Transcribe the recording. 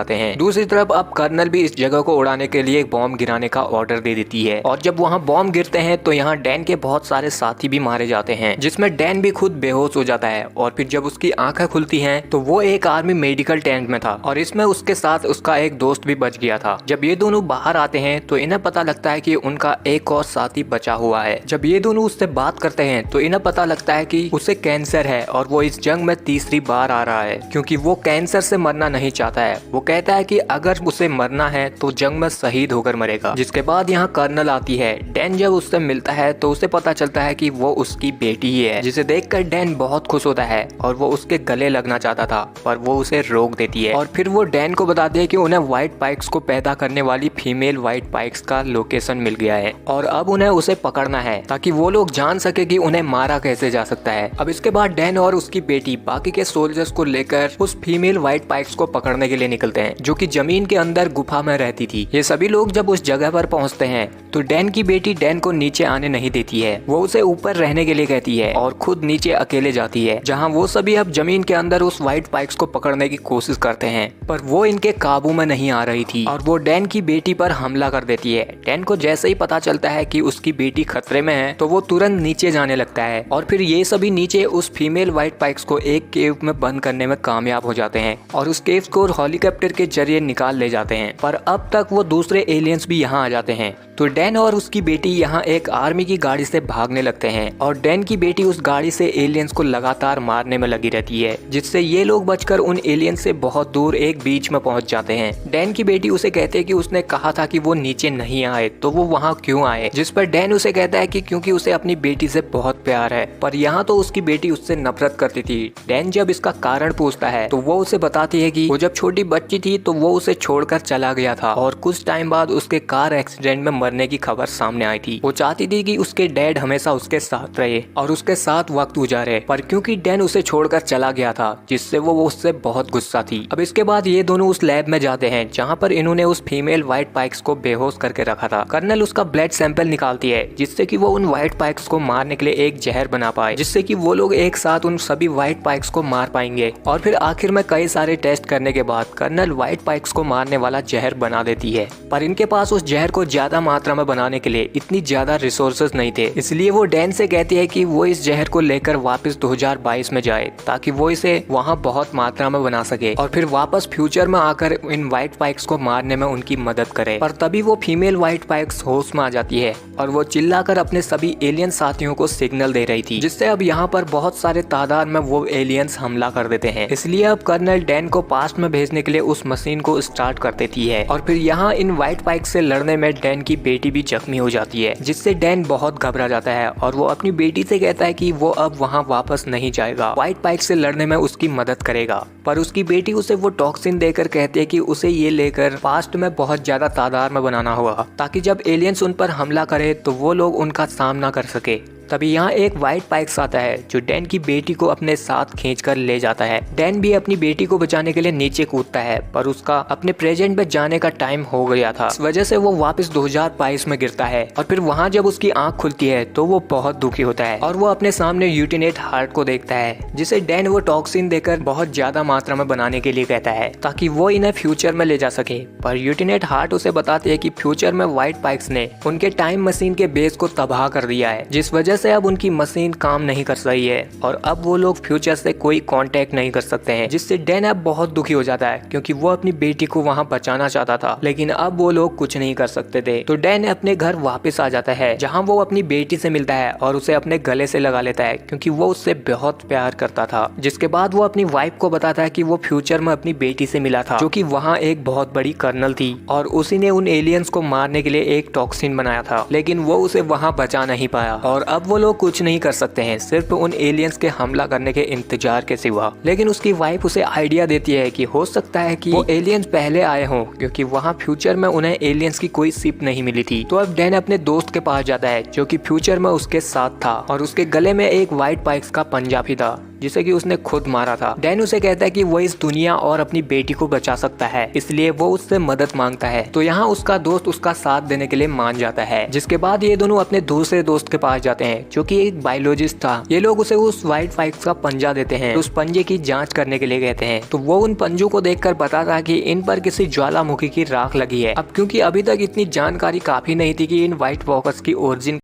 जाते हैं। दूसरी तरफ अब कर्नल भी इस जगह को उड़ाने के लिए एक बॉम्ब गिराने का ऑर्डर दे देती है और जब वहाँ बॉम्ब गिरते हैं तो यहाँ डैन के बहुत सारे साथी भी मारे जाते हैं, जिसमें डैन भी खुद बेहोश हो जाता है और फिर जब उसकी आंखें खुलती हैं तो वो एक आर्मी मेडिकल टेंट में था और इसमें उसके साथ उसका एक दोस्त भी बच गया था। जब ये दोनों बाहर आते हैं तो इन्हें पता लगता है कि उनका एक और साथी बचा हुआ है। जब ये दोनों उससे बात करते हैं तो इन्हें पता लगता है कि उसे कैंसर है और वो इस जंग में तीसरी बार आ रहा है क्योंकि वो कैंसर से मरना नहीं चाहता है। वो कहता है कि अगर उसे मरना है तो जंग में शहीद होकर मरेगा। जिसके बाद यहाँ कर्नल आती है। डैन जब उससे मिलता है तो उसे पता चलता है कि वो उसकी बेटी ही है, जिसे देखकर डैन बहुत खुश होता है और वो उसके गले लगना चाहता था पर वो उसे रोक देती है और फिर वो डैन को बताती है कि उन्हें व्हाइट पाइक्स को पैदा करने वाली फीमेल व्हाइट पाइक्स का लोकेशन मिल गया है और अब उन्हें उसे पकड़ना है ताकि वो लोग जान सके कि उन्हें मारा कैसे जा सकता है। अब इसके बाद डैन और उसकी बेटी बाकी के सोल्जर्स को लेकर उस फीमेल व्हाइट पाइक्स को पकड़ने के लिए निकलते हैं जो कि जमीन के अंदर गुफा में रहती थी। ये सभी लोग जब उस जगह पर पहुंचते हैं तो डैन की बेटी डैन को नीचे आने नहीं देती है। वो उसे ऊपर रहने के लिए कहती है और खुद नीचे अकेले जाती है जहाँ वो सभी अब जमीन के अंदर उस व्हाइट पाइक्स को पकड़ने की कोशिश करते हैं पर वो इनके काबू में नहीं आ रही थी और वो डैन की बेटी पर हमला कर देती है। डैन को जैसे ही पता चलता है कि उसकी बेटी खतरे में है तो वो तुरंत नीचे जाने लगता है और फिर ये सभी नीचे उस फीमेल व्हाइट पाइक्स को एक केव में बंद करने में कामयाब हो जाते हैं और उस केव को हेलीकॉप्टर के जरिए निकाल ले जाते हैं। पर अब तक वो दूसरे एलियंस भी यहाँ आ जाते हैं तो डैन और उसकी बेटी यहाँ एक आर्मी की गाड़ी से भागने लगते हैं और डैन की बेटी उस गाड़ी से एलियंस को लगातार मारने में लगी रहती है, जिससे ये लोग बचकर उन एलियंस से बहुत दूर एक बीच में पहुंच जाते हैं। डैन की बेटी उसे कहते हैं कि उसने कहा था कि वो नीचे नहीं आए तो वो वहाँ क्यों आए, जिस पर डैन उसे कहता है कि क्योंकि उसे अपनी बेटी से बहुत प्यार है। पर यहाँ तो उसकी बेटी उससे नफरत करती थी। डैन जब इसका कारण पूछता है तो वो उसे बताती है कि वो जब छोटी बच्ची थी तो वो उसे छोड़कर चला गया था और कुछ टाइम बाद उसके कार एक्सीडेंट में मरने की खबर सामने आई थी। वो चाहती थी कि उसके डैड हमेशा उसके साथ रहे और उसके साथ वक्त गुजारे, पर क्योंकि डैन उसे छोड़कर चला गया था जिससे वो उससे बहुत गुस्सा थी। अब इसके बाद ये दोनों उस लैब में जाते हैं जहाँ पर इन्होंने उस फीमेल व्हाइट पाइक्स को बेहोश करके रखा था। कर्नल उसका ब्लड सैंपल निकालती है जिससे कि वो उन व्हाइट पाइक्स को मारने के लिए एक जहर बना पाए, जिससे कि वो लोग एक साथ उन सभी व्हाइट पाइक्स को मार पाएंगे। और फिर आखिर में कई सारे टेस्ट करने के बाद कर्नल व्हाइट पाइक्स को मारने वाला जहर बना देती है, पर इनके पास उस जहर को ज्यादा मात्रा में बनाने के लिए इतनी ज्यादा रिसोर्सेज नहीं थे। इसलिए वो डैन से कहती है कि वो इस जहर को लेकर वापस 2022 में जाए ताकि वो इसे वहाँ बहुत मात्रा में बना सके और फिर वापस फ्यूचर में आकर इन व्हाइट पाइक्स को मारने में उनकी मदद करे। पर तभी वो फीमेल व्हाइट पाइक्स होश में आ जाती है और वो चिल्लाकर अपने सभी एलियन साथियों को सिग्नल दे रही थी, जिससे अब यहाँ पर बहुत सारे तादाद में वो एलियंस हमला कर देते हैं। इसलिए अब कर्नल डैन को पास्ट में भेजने के लिए उस मशीन को स्टार्ट कर देती है और फिर यहाँ इन व्हाइट पाइक्स से लड़ने में डैन की बेटी भी जख्मी हो जाती है, जिससे डैन बहुत घबरा जाता है और वो अपनी बेटी से कहता है कि वो अब वहाँ वापस नहीं जाएगा, व्हाइट पाइक्स से लड़ने में उसकी मदद करेगा। पर उसकी बेटी उसे वो टॉक्सिन देकर कहती है कि उसे ये लेकर पास्ट में बहुत ज्यादा तादाद में बनाना होगा ताकि जब एलियंस उन पर हमला करे तो वो लोग उनका सामना कर सके। तभी यहाँ एक व्हाइट पाइक्स आता है जो डैन की बेटी को अपने साथ खींचकर ले जाता है। डैन भी अपनी बेटी को बचाने के लिए नीचे कूदता है पर उसका अपने प्रेजेंट में जाने का टाइम हो गया था, इस वजह से वो वापस 2022 में गिरता है और फिर वहाँ जब उसकी आंख खुलती है तो वो बहुत दुखी होता है और वो अपने सामने यूटिनेट हार्ट को देखता है, जिसे डैन वो टॉक्सिन देकर बहुत ज्यादा मात्रा में बनाने के लिए कहता है ताकि वो इन्हें फ्यूचर में ले जा सके। पर यूटिनेट हार्ट उसे बताते है कि फ्यूचर में व्हाइट पाइक्स ने उनके टाइम मशीन के बेस को तबाह कर दिया है, जिस वजह से अब उनकी मशीन काम नहीं कर रही है और अब वो लोग फ्यूचर से कोई कांटेक्ट नहीं कर सकते हैं, जिससे डैन अब बहुत दुखी हो जाता है क्योंकि वो अपनी बेटी को वहाँ बचाना चाहता था लेकिन अब वो लोग कुछ नहीं कर सकते थे। तो डैन अपने घर वापस आ जाता है जहाँ वो अपनी बेटी से मिलता है और उसे अपने गले से लगा लेता है क्योंकि वो उससे बहुत प्यार करता था। जिसके बाद वो अपनी वाइफ को बताता है कि वो फ्यूचर में अपनी बेटी से मिला था जो कि वहाँ एक बहुत बड़ी कर्नल थी और उसी ने उन एलियंस को मारने के लिए एक टॉक्सिन बनाया था, लेकिन वो उसे वहाँ बचा नहीं पाया और अब वो लोग कुछ नहीं कर सकते हैं सिर्फ उन एलियंस के हमला करने के इंतजार के सिवा। लेकिन उसकी वाइफ उसे आइडिया देती है कि हो सकता है कि वो एलियंस पहले आए हों क्योंकि वहाँ फ्यूचर में उन्हें एलियंस की कोई शिप नहीं मिली थी। तो अब डैन अपने दोस्त के पास जाता है जो कि फ्यूचर में उसके साथ था और उसके गले में एक व्हाइट पाइक्स का पंजा भी था। जिसे कि उसने खुद मारा था। डैन उसे कहता है कि वो इस दुनिया और अपनी बेटी को बचा सकता है, इसलिए वो उससे मदद मांगता है। तो यहाँ उसका दोस्त उसका साथ देने के लिए मान जाता है। जिसके बाद ये दोनों अपने दूसरे दोस्त के पास जाते हैं जो कि एक बायोलॉजिस्ट था। ये लोग उसे उस व्हाइट फाइक्स का पंजा देते हैं, तो उस पंजे की जांच करने के लिए कहते हैं। तो वो उन पंजों को देखकर बताता कि इन पर किसी ज्वालामुखी की राख लगी है। अब क्योंकि अभी तक इतनी जानकारी काफी नहीं थी कि इन व्हाइट वॉकर्स की ओरिजिन